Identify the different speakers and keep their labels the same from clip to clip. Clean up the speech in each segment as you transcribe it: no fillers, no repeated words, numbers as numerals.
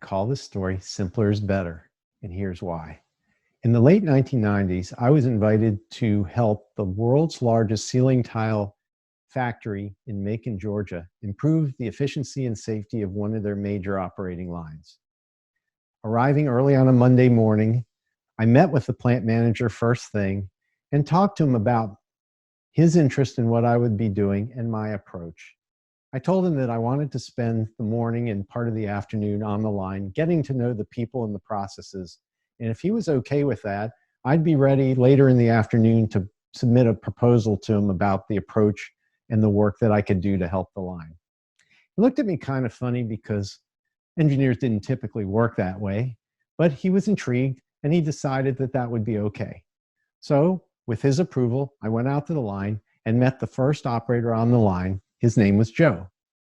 Speaker 1: call this story Simpler is Better, and here's why. In the late 1990s, I was invited to help the world's largest ceiling tile factory in Macon, Georgia, improve the efficiency and safety of one of their major operating lines. Arriving early on a Monday morning, I met with the plant manager first thing and talked to him about his interest in what I would be doing and my approach. I told him that I wanted to spend the morning and part of the afternoon on the line, getting to know the people and the processes. And if he was okay with that, I'd be ready later in the afternoon to submit a proposal to him about the approach and the work that I could do to help the line. He looked at me kind of funny because engineers didn't typically work that way, but he was intrigued and he decided that that would be okay. So with his approval, I went out to the line and met the first operator on the line. His name was Joe.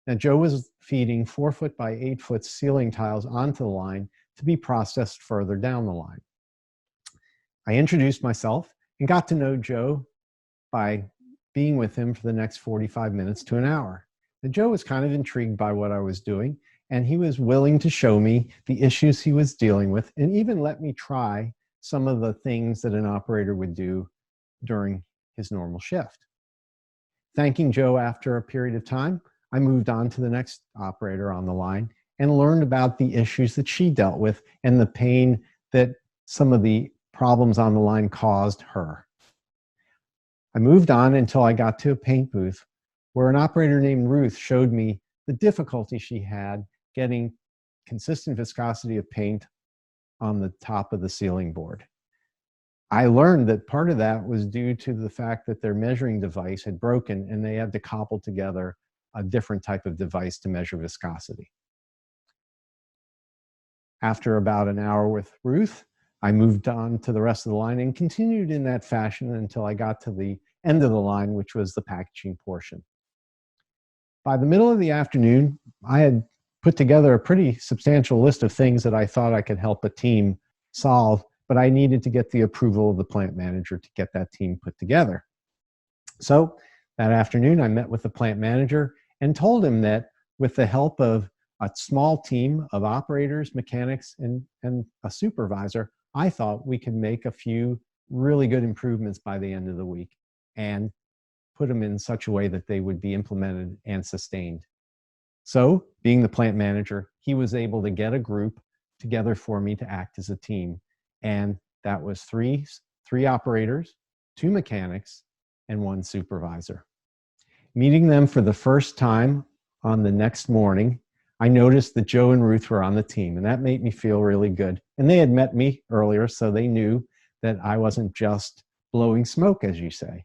Speaker 1: Now, Joe was feeding 4-foot by 8-foot ceiling tiles onto the line to be processed further down the line. I introduced myself and got to know Joe by being with him for the next 45 minutes to an hour. And Joe was kind of intrigued by what I was doing, and he was willing to show me the issues he was dealing with and even let me try some of the things that an operator would do during his normal shift. Thanking Joe after a period of time, I moved on to the next operator on the line and learned about the issues that she dealt with and the pain that some of the problems on the line caused her. I moved on until I got to a paint booth where an operator named Ruth showed me the difficulty she had getting consistent viscosity of paint on the top of the ceiling board. I learned that part of that was due to the fact that their measuring device had broken and they had to cobble together a different type of device to measure viscosity. After about an hour with Ruth, I moved on to the rest of the line and continued in that fashion until I got to the end of the line, which was the packaging portion. By the middle of the afternoon, I had put together a pretty substantial list of things that I thought I could help a team solve, but I needed to get the approval of the plant manager to get that team put together. So that afternoon, I met with the plant manager and told him that with the help of a small team of operators, mechanics, and a supervisor, I thought we could make a few really good improvements by the end of the week and put them in such a way that they would be implemented and sustained. So, being the plant manager, he was able to get a group together for me to act as a team. And that was three operators, 2 mechanics, and 1 supervisor. Meeting them for the first time on the next morning, I noticed that Joe and Ruth were on the team, and that made me feel really good. And they had met me earlier, so they knew that I wasn't just blowing smoke, as you say.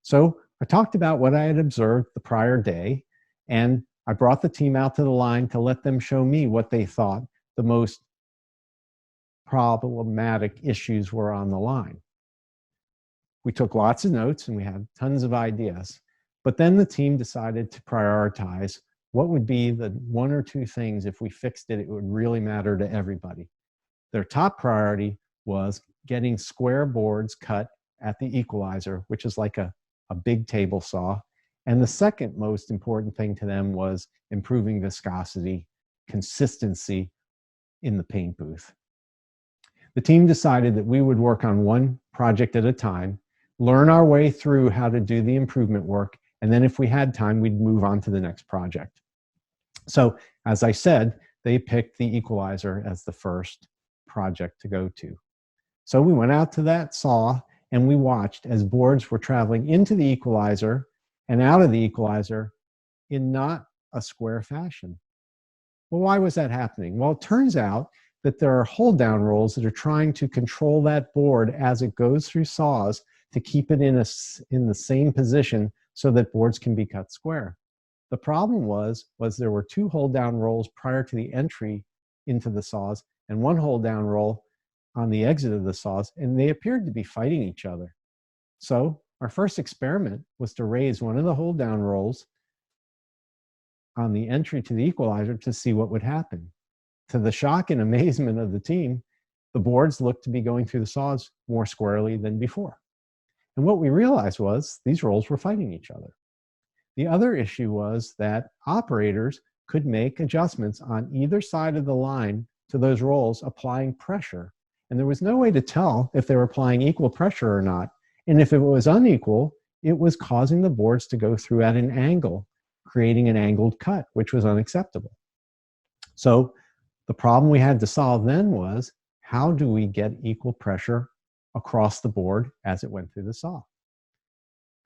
Speaker 1: So I talked about what I had observed the prior day, and I brought the team out to the line to let them show me what they thought the most problematic issues were on the line. We took lots of notes and we had tons of ideas, but then the team decided to prioritize what would be the 1 or 2 things, if we fixed it, it would really matter to everybody. Their top priority was getting square boards cut at the equalizer, which is like a big table saw. And the second most important thing to them was improving viscosity, consistency in the paint booth. The team decided that we would work on one project at a time, learn our way through how to do the improvement work, and then if we had time, we'd move on to the next project. So, as I said, they picked the equalizer as the first project to go to. So we went out to that saw and we watched as boards were traveling into the equalizer and out of the equalizer in not a square fashion. Well, why was that happening? Well, it turns out that there are hold down rolls that are trying to control that board as it goes through saws to keep it in the same position so that boards can be cut square. The problem was there were 2 hold down rolls prior to the entry into the saws and 1 hold down roll on the exit of the saws, and they appeared to be fighting each other. So our first experiment was to raise one of the hold down rolls on the entry to the equalizer to see what would happen. To the shock and amazement of the team, the boards looked to be going through the saws more squarely than before. And what we realized was these rolls were fighting each other. The other issue was that operators could make adjustments on either side of the line to those rolls applying pressure. And there was no way to tell if they were applying equal pressure or not. And if it was unequal, it was causing the boards to go through at an angle, creating an angled cut, which was unacceptable. So the problem we had to solve then was, how do we get equal pressure across the board as it went through the saw?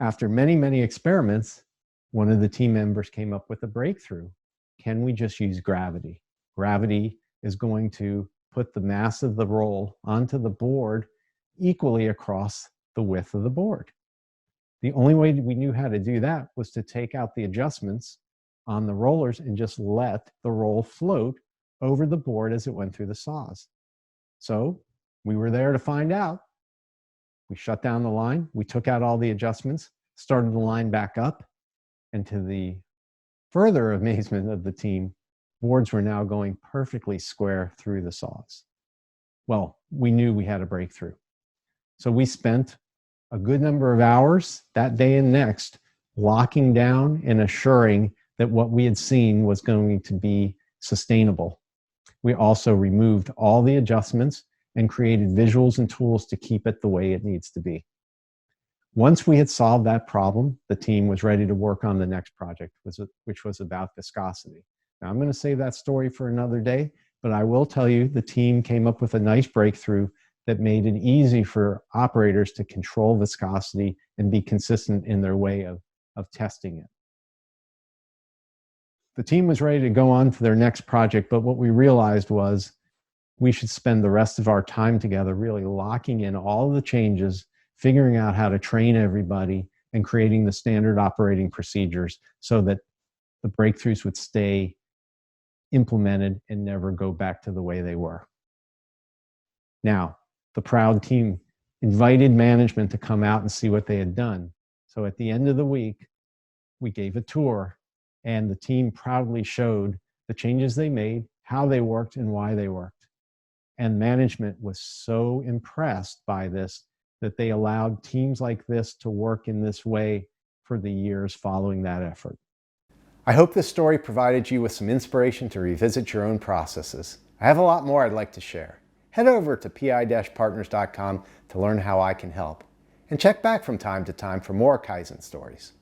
Speaker 1: After many, many experiments, one of the team members came up with a breakthrough. Can we just use gravity? Gravity is going to put the mass of the roll onto the board equally across the width of the board. The only way we knew how to do that was to take out the adjustments on the rollers and just let the roll float over the board as it went through the saws. So we were there to find out. We shut down the line, we took out all the adjustments, started the line back up, and to the further amazement of the team, boards were now going perfectly square through the saws. Well, we knew we had a breakthrough. So we spent a good number of hours that day and next locking down and assuring that what we had seen was going to be sustainable. We also removed all the adjustments and created visuals and tools to keep it the way it needs to be. Once we had solved that problem, the team was ready to work on the next project, which was about viscosity. Now, I'm going to save that story for another day, but I will tell you the team came up with a nice breakthrough that made it easy for operators to control viscosity and be consistent in their way of testing it. The team was ready to go on to their next project, but what we realized was we should spend the rest of our time together really locking in all of the changes, figuring out how to train everybody, and creating the standard operating procedures so that the breakthroughs would stay implemented and never go back to the way they were. Now, the proud team invited management to come out and see what they had done. So at the end of the week, we gave a tour, and the team proudly showed the changes they made, how they worked, and why they worked. And management was so impressed by this that they allowed teams like this to work in this way for the years following that effort. I hope this story provided you with some inspiration to revisit your own processes. I have a lot more I'd like to share. Head over to pi-partners.com to learn how I can help. And check back from time to time for more Kaizen stories.